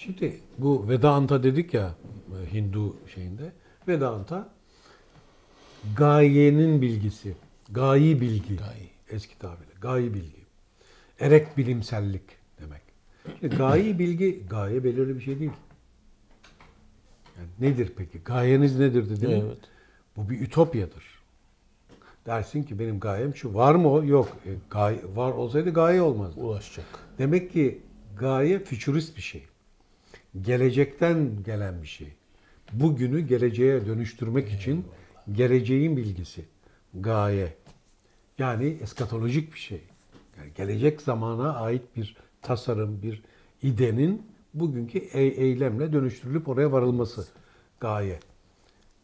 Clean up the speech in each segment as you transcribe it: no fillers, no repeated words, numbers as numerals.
Şimdi bu Vedanta dedik ya Hindu şeyinde. Vedanta gayenin bilgisi. Gayi bilgi. Eski tabirle. Gayi bilgi. Erek bilimsellik demek. Şimdi gayi bilgi, gaye belirli bir şey değil. Yani nedir peki? Gayeniz nedir dedim. Evet. Bu bir ütopyadır. Dersin ki benim gayem şu. Var mı o? Yok. Gaye, var olsaydı gaye olmazdı. Ulaşacak. Demek ki gaye fütürist bir şey. Gelecekten gelen bir şey. Bugünü geleceğe dönüştürmek için geleceğin bilgisi. Gaye. Yani eskatolojik bir şey. Yani gelecek zamana ait bir tasarım, bir idenin bugünkü eylemle dönüştürülüp oraya varılması. Gaye.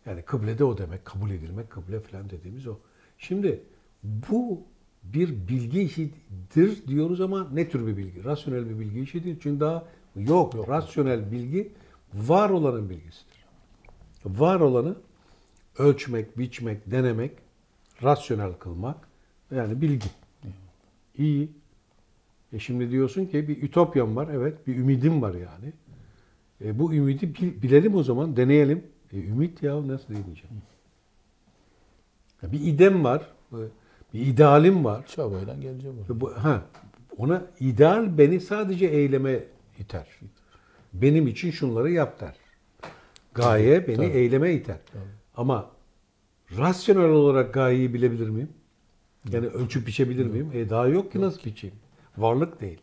Yani kıblede o demek. Kabul edilmek, kıble falan dediğimiz o. Şimdi bu bir bilgi işidir diyoruz ama ne tür bir bilgi? Rasyonel bir bilgi işi değil. Çünkü daha yok. Rasyonel bilgi var olanın bilgisidir. Var olanı ölçmek, biçmek, denemek, rasyonel kılmak yani bilgi. İyi. Şimdi diyorsun ki bir ütopyam var. Evet, bir ümidim var yani. Bu ümidi bilelim o zaman, deneyelim. Ümit ya nasıl diyeceğim? Bir idem var. Bir idealim var. Çabayla geleceğim oraya. Ona ideal beni sadece eyleme iter. Benim için şunları yap der. Gaye beni eyleme iter. Tabii. Ama rasyonel olarak gayeyi bilebilir miyim? Yani ölçüp biçebilir miyim? Daha yok ki nasıl biçeyim? Varlık değil.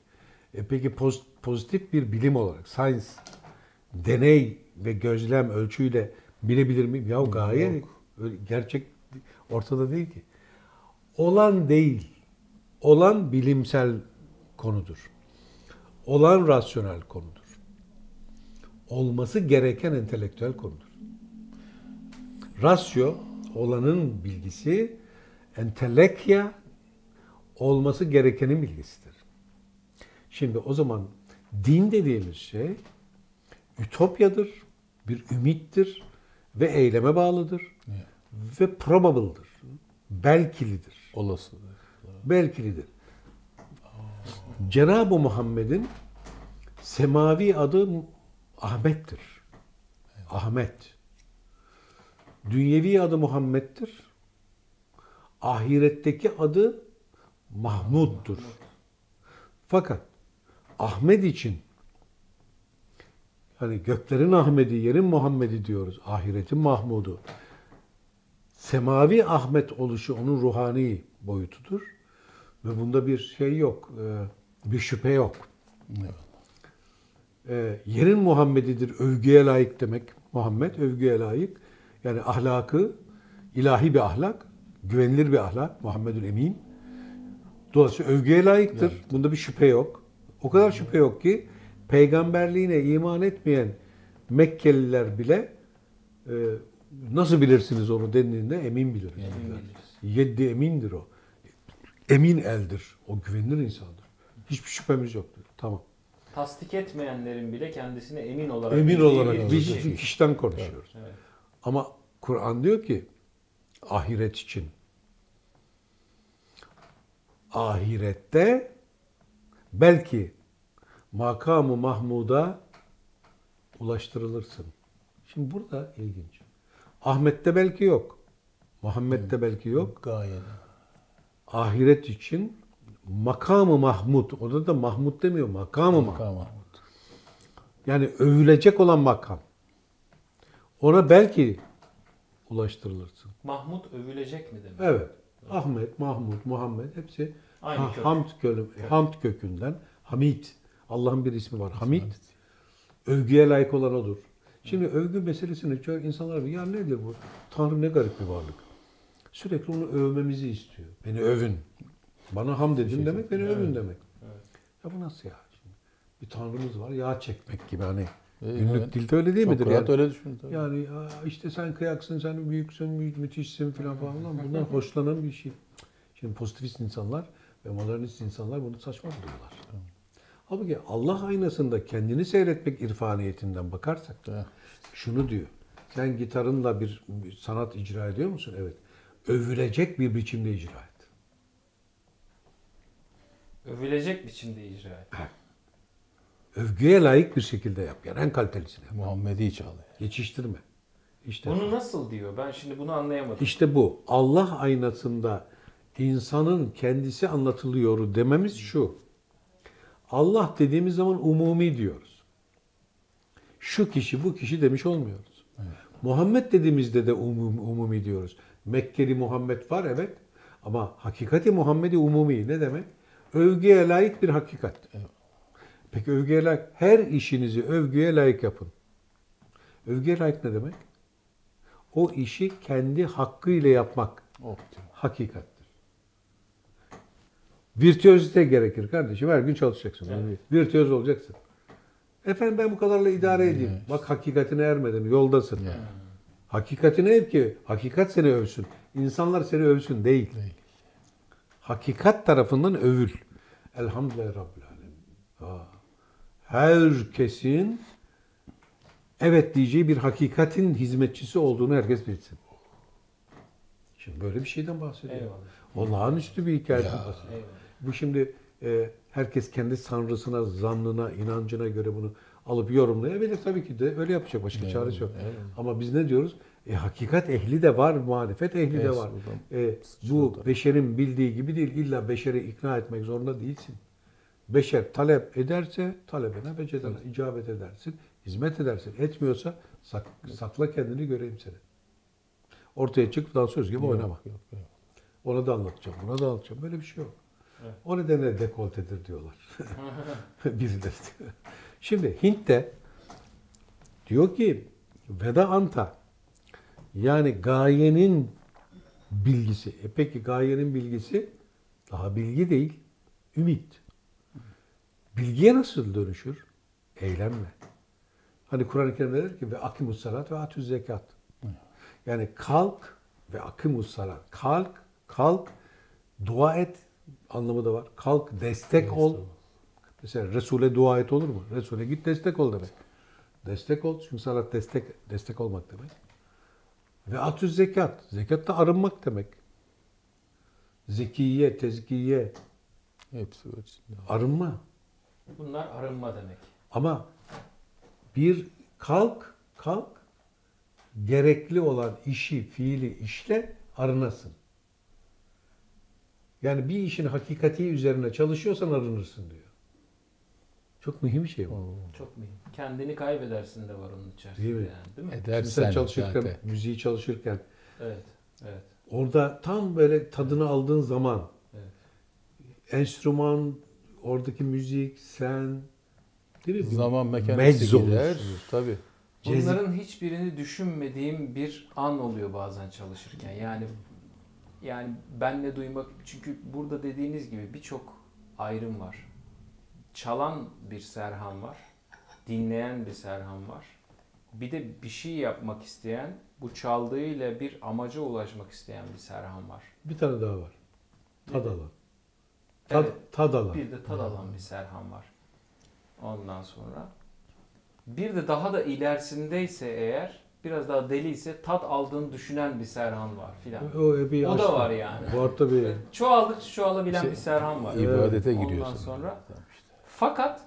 Peki pozitif bir bilim olarak, science, deney ve gözlem ölçüyle bilebilir miyim? Ya gaye öyle gerçek ortada değil ki. Olan değil. Olan bilimsel konudur. Olan rasyonel konudur. Olması gereken entelektüel konudur. Rasyo, olanın bilgisi, entelekya, olması gerekenin bilgisidir. Şimdi o zaman din dediğimiz şey ütopyadır, bir ümittir ve eyleme bağlıdır ve probable'dır. Belkilidir. Olasıdır. Belkilidir. Cenab-ı Muhammed'in semavi adı Ahmet'tir. Ahmet. Dünyevi adı Muhammed'dir. Ahiretteki adı Mahmud'dur. Fakat Ahmet için hani göklerin Ahmet'i, yerin Muhammed'i diyoruz. Ahiretin Mahmud'u. Semavi Ahmet oluşu onun ruhani boyutudur. Ve bunda bir şey yok. Bir şüphe yok. Yerin Muhammed'idir. Övgüye layık demek. Muhammed övgüye layık. Yani ahlakı ilahi bir ahlak. Güvenilir bir ahlak. Muhammedül Emin. Dolayısıyla övgüye layıktır. Evet. Bunda bir şüphe yok. O kadar şüphe yok ki peygamberliğine iman etmeyen Mekkeliler bile nasıl bilirsiniz onu dendiğinde emin biliriz. Yeddi emindir o. Emin eldir. O güvenilir insandır. Hiçbir şüphemiz yoktur. Tamam. Tasdik etmeyenlerin bile kendisine emin olarak biz kişiden konuşuyoruz. Evet. Ama Kur'an diyor ki ahiret için ahirette belki makamı Mahmud'a ulaştırılırsın. Şimdi burada ilginç. Ahmet'te belki yok. Muhammed'de belki yok. Gayet. Ahiret için makamı Mahmud. Orada da Mahmud demiyor. Makamı Mahmud. Yani övülecek olan makam. Ona belki ulaştırılırsın. Mahmud övülecek mi demek? Evet. Ahmet, Mahmud, Muhammed hepsi aynı kök. Hamd kökünden. Hamid. Allah'ın bir ismi var. Hamid. Övgüye layık olan odur. Şimdi övgü meselesini çok insanlar ya nedir bu? Tanrı ne garip bir varlık. Sürekli onu övmemizi istiyor. Beni övün. Bana hamd edin demek, beni övün demek. Evet. Ya bu nasıl ya? Şimdi bir tanrımız var, yağ çekmek gibi hani. Günlük dilde öyle değil midir? Yani, öyle düşün. Tabii. Yani işte sen kıyaksın, sen büyüksün, müthişsin falan. Bundan hoşlanan bir şey. Şimdi pozitivist insanlar ve modernist insanlar bunu saçma buluyorlar. Halbuki Allah aynasında kendini seyretmek irfaniyetinden bakarsak şunu diyor. Sen gitarınla bir sanat icra ediyor musun? Evet. Övülecek bir biçimde icra et. Övülecek biçimde icra et. Övgüye layık bir şekilde yap. Yani en kalitelisini yap. Muhammedi çağ. Geçiştirme. İşte, Bunu nasıl diyor? Ben şimdi bunu anlayamadım. işte bu. Allah aynasında insanın kendisi anlatılıyor dememiz şu. Allah dediğimiz zaman umumi diyoruz. Şu kişi, bu kişi demiş olmuyoruz. Evet. Muhammed dediğimizde de umumi diyoruz. Mekkeli Muhammed var evet. Ama hakikati Muhammed'i umumi. Ne demek? Övgüye layık bir hakikat. Evet. Peki övgüye layık, her işinizi övgüye layık yapın. Övgüye layık ne demek? O işi kendi hakkıyla yapmak hakikattir. Virtüözite gerekir kardeşim. Her gün çalışacaksın. Evet. Virtüöz olacaksın. Efendim ben bu kadarla idare edeyim. Evet. Bak hakikatine ermedin. Yoldasın. Evet. Hakikatine ev ki hakikat seni övsün. İnsanlar seni övsün değil. Değil. Hakikat tarafından övül. Elhamdülillahi Rabbil Alemin. Herkesin evet diyeceği bir hakikatin hizmetçisi olduğunu herkes bilsin. Şimdi böyle bir şeyden bahsediyor. Eyvallah. Olağanüstü bir hikayeden Ya. bahsediyor. Eyvallah. Bu şimdi herkes kendi tanrısına, zannına, inancına göre bunu alıp yorumlayabilir. Tabii ki de öyle yapacak. Başka Evet, çaresi yok. evet. Ama biz ne diyoruz? Hakikat ehli de var, marifet ehli de Evet, var. buradan Bu sıkıştırdı. beşerin bildiği gibi değil. İlla beşeri ikna etmek zorunda değilsin. Beşer talep ederse talebine beceden icabet edersin. Hizmet edersin. Etmiyorsa sakla kendini göreyim seni. Ortaya çık dansöz gibi oynama. Yok. Ona da anlatacağım, buna da anlatacağım. Böyle bir şey yok. Evet. O nedenle dekoltedir diyorlar. Birileri diyor. Şimdi Hint'te diyor ki Vedanta yani gayenin bilgisi. Peki gayenin bilgisi daha bilgi değil, ümit. Bilgiye nasıl dönüşür? Eylemle. Hani Kur'an-ı Kerim'de der ki ve akimus salat ve atüz zekat. Yani kalk ve akimus salat. Kalk, dua et anlamı da var. Kalk, destek ol. Mesela Resul'e dua et olur mu? Resul'e git destek ol demek. Destek ol. Çünkü salat destek olmak demek. Ve atüz zekat. Zekat da arınmak demek. Zekiye, tezkiye, Hepsi var içinde. arınma. Bunlar arınma demek. Ama bir kalk, gerekli olan işi, fiili işle arınasın. Yani bir işin hakikati üzerine çalışıyorsan arınırsın diyor. Çok mühim bir şey bu. Çok mühim. Kendini kaybedersin de var onun içerisinde. Değil mi? Yani, değil mi? Şimdi Edersen sen çalışırken, zaten. müziği çalışırken Evet. Evet. orada tam böyle tadını aldığın zaman Evet. enstrüman, oradaki müzik, sen değil mi? Zaman Mecz mekanisi gider. olursunuz. Tabii. Bunların hiçbirini düşünmediğim bir an oluyor bazen çalışırken. Yani ben ne duymak, çünkü burada dediğiniz gibi birçok ayrım var. Çalan bir Serhan var. Dinleyen bir Serhan var. Bir de bir şey yapmak isteyen, bu çaldığıyla bir amaca ulaşmak isteyen bir Serhan var. Bir tane daha var. Tad Evet. alan. Evet. Tad alan. Bir de tad alan bir Serhan var. Ondan sonra bir de daha da ilerisindeyse eğer, biraz daha deliyse tad aldığını düşünen bir Serhan var filan. O da var yani. Bu arada bir Çoğaldıkça çoğalabilen Şey, bir Serhan var. İbadete Ondan giriyorsun. sonra- Tamam işte. Fakat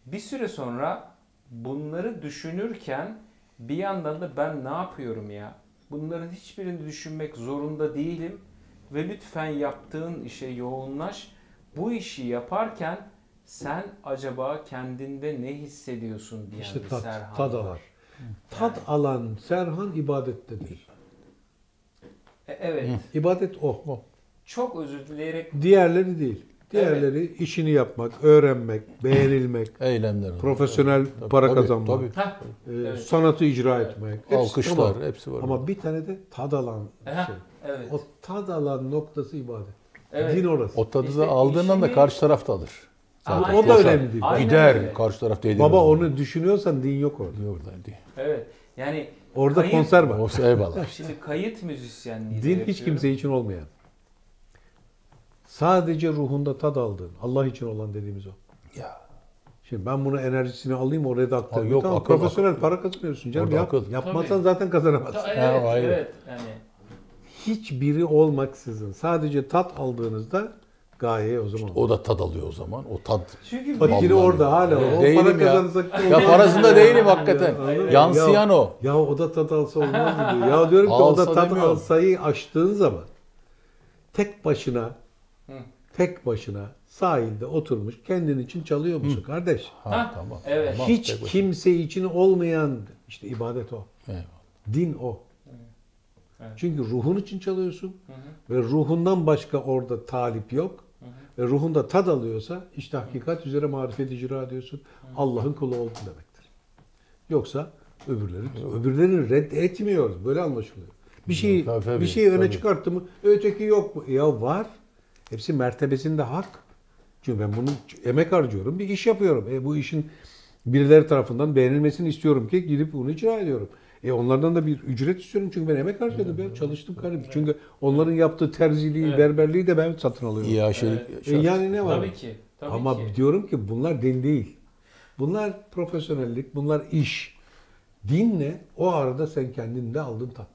bir süre sonra bunları düşünürken bir yandan da ben ne yapıyorum ya? Bunların hiçbirini düşünmek zorunda değilim ve lütfen yaptığın işe yoğunlaş. Bu işi yaparken sen acaba kendinde ne hissediyorsun diyen işte bir tad Serhan var. alan. Tad alan Serhan ibadettedir. Evet. İbadet o. Çok özür dileyerek Diğerleri değil. Diğerleri işini yapmak, öğrenmek, beğenilmek, Eylemler olur. profesyonel Tabii, para tabii, kazanmak, tabii. Heh, evet. sanatı icra etmek. Hepsi Alkışlar, tamam. hepsi var. Ama bir tane de tad alan Heh, şey. evet. O tad alan noktası ibadet. Evet. Din orası. O tadı İşte da aldığın anda işini- karşı taraf da alır. Zaten Aynen. O da boşa önemli değil. Aynen Gider, öyle. karşı taraf değdirir. Baba onu düşünüyorsan din yok orada. diyor oradan diye. Evet. Yani Orada kayıt- konser var. Olsa eyvallah. Şimdi kayıt müzisyenliği de Din hiç yapıyorum. kimse için olmayan. Sadece ruhunda tad aldığın, Allah için olan dediğimiz o. Ya. Şimdi ben bunu enerjisini alayım oraya da aktarayım. yok, Tamam, akıl, profesyonel para kazanıyorsun canım. Orada akıl. Yapmazsan Tabii. zaten kazanamazsın. Evet, Ha, aynen. evet. Yani Hiçbiri olmaksızın sadece tat aldığınızda Gayeye o zaman. O da tad alıyor o zaman. O tad. Çünkü Bak yine Vallahi orada hala o değilim para ya. kazanırsak da Ya olmaz. parasında değilim hakikaten. Anladın mı? Yansıyan Ya- o. Ya o da tat alsa olmaz diyor. Ya diyorum ki o da Alsa tat demiyorum. alsayı aştığın zaman tek başına Hı. tek başına sahilde oturmuş kendin için çalıyor musun kardeş? Ha, Tamam. evet. Tamam, Hiç tek başına. kimse için olmayan işte ibadet o. Eyvallah. Din o. Evet. Çünkü ruhun için çalıyorsun Hı hı. ve ruhundan başka orada talip yok. Hı hı. Ve ruhunda tad alıyorsa işte hakikat üzere marifet icra ediyorsun. Allah'ın kulu oldun demektir. Yoksa öbürlerini reddetmiyoruz. Böyle anlaşılıyor. Bir şeyi Tabii, bir şeyi öne tabii. çıkarttı mı öteki yok mu? Ya var. Hepsi mertebesinde hak. Çünkü ben bunu emek harcıyorum. Bir iş yapıyorum. Bu işin birileri tarafından beğenilmesini istiyorum ki gidip bunu icra ediyorum. Onlardan da bir ücret istiyorum çünkü ben emek harcadım. Ben çalıştım kardeşim. Çünkü onların yaptığı terziliği, Evet. berberliği de ben satın alıyorum. İyaşelik. Yani ne var? Tabii ki. Tabii Ama ki. diyorum ki bunlar din değil. Bunlar profesyonellik, bunlar iş. Dinle o arada sen kendinde aldın tat.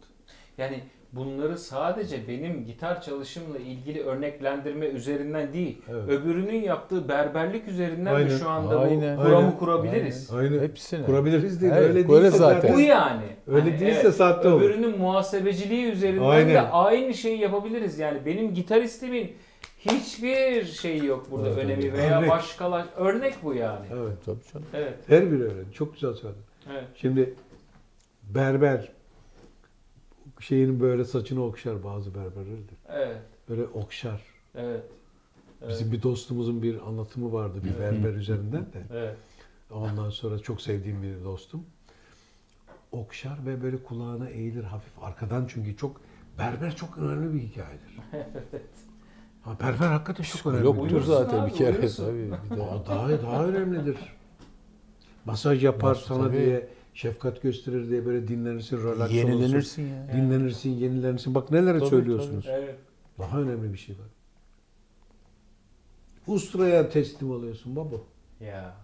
Yani bunları sadece benim gitar çalışımla ilgili örneklendirme üzerinden değil, Evet. öbürünün yaptığı berberlik üzerinden Aynen. de şu anda Aynen. bu kuramı Aynen. kurabiliriz. Aynı Hepsini. kurabiliriz değil. Evet, öyle böyle değilse zaten. Bu yani. Öyle Hani değilse saatte olur. öbürünün muhasebeciliği üzerinden Aynen. de aynı şeyi yapabiliriz. Yani benim gitaristimin hiçbir şeyi yok burada Evet, önemi evet. veya Örnek. başkalar. Örnek bu yani. Evet. Tabii canım. Evet. Her biri öyle. Çok güzel söyledin. Evet. Şimdi berber şeyinin böyle saçını okşar bazı berberlerdir. Evet. Böyle okşar. Evet. Evet. Bizim bir dostumuzun bir anlatımı vardı bir berber üzerinden de. Evet. Ondan sonra çok sevdiğim bir dostum. Okşar ve böyle kulağına eğilir hafif arkadan çünkü çok berber çok önemli bir hikayedir. Ha, berber hakikaten çok önemli. Yoktur Uyursun zaten abi, bir kere. uyursun. Tabii, bir de. O daha önemlidir. Masaj yapar Nasıl, sana tabii. diye, şefkat gösterir diye böyle dinlenirsin, relax olursun. Yenilenirsin ya. Dinlenirsin, yenilenirsin. Bak nelere Tabii, söylüyorsunuz. Evet. Daha önemli bir şey var. Ustraya teslim oluyorsun baba. Ya.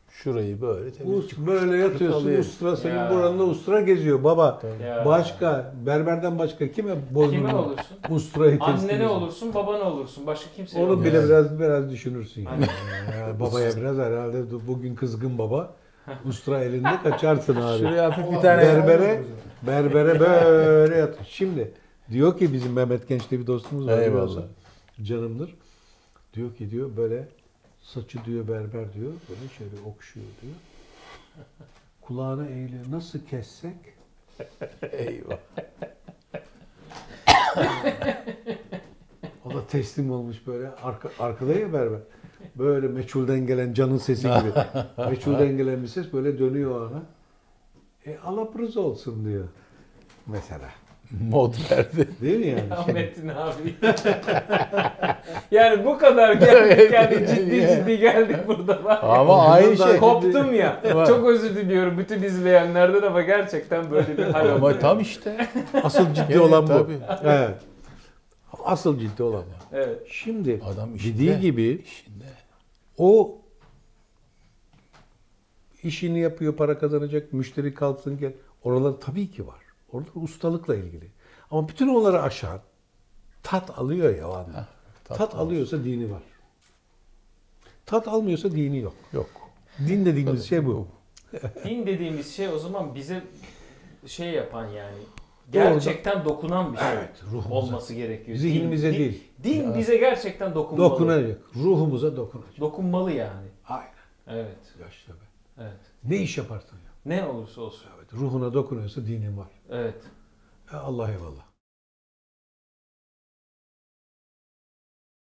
Şurayı böyle temiz. Böyle yatıyorsun, alıyor. ustura senin Ya. buranında ustura geziyor baba. Ya. Başka, berberden başka kime Kime boynunu olursun? usturayı teslim Annene ediyorsun? olursun, babana olursun. Başka kimse Onu yok. bile Yani. biraz düşünürsün yani. Babaya biraz herhalde bugün kızgın baba. Ustura elinde kaçarsın abi. Şuraya hafif bir tane. Berbere böyle yat. Şimdi diyor ki bizim Mehmet Genç'te bir dostumuz var. Eyvallah. biliyorsun. Canımdır. Diyor ki diyor böyle saçı diyor berber diyor. Böyle şöyle okşuyor diyor. Kulağına eğiliyor. Nasıl kessek? Eyvah. O da teslim olmuş böyle. Arkada ya berber. Böyle meçhulden gelen canın sesi gibi. Meçhulden gelen bir ses böyle dönüyor ona. Alaprız olsun diyor. Mesela. Mod verdi. Değil mi yani? Ya Metin abi. Yani bu kadar geldik yani ciddi geldik burada. Bak. Ama aynı Bundan şey. da- Koptum ya. Var. Çok özür diliyorum bütün izleyenlerden ama gerçekten böyle bir hal oldu. Ama tam işte. Asıl ciddi Evet, olan bu. tabii. Evet. Asıl ciddi olan bu. Evet. Şimdi Adam işinde. dediği gibi İşinde. o işini yapıyor, para kazanacak, müşteri kalsın gel. Oralar tabii ki var. Oralar ustalıkla ilgili. Ama bütün onları aşan tat alıyor ya o anda. Tat alıyorsa dini var. Tat almıyorsa dini yok. Yok. Din dediğimiz şey bu. Din dediğimiz şey o zaman bize şey yapan yani gerçekten dokunan bir şey ruhumuza. olması gerekiyor. Zihnimize değil. Din bize gerçekten dokunmalı. Dokunacak. Ruhumuza dokunacak. Dokunmalı yani. Aynen. Evet. Yaşlı be. Evet. Ne iş yaparsın ya? Ne olursa olsun. Evet. Ruhuna dokunuyorsa dinin var. Evet. Allah eyvallah.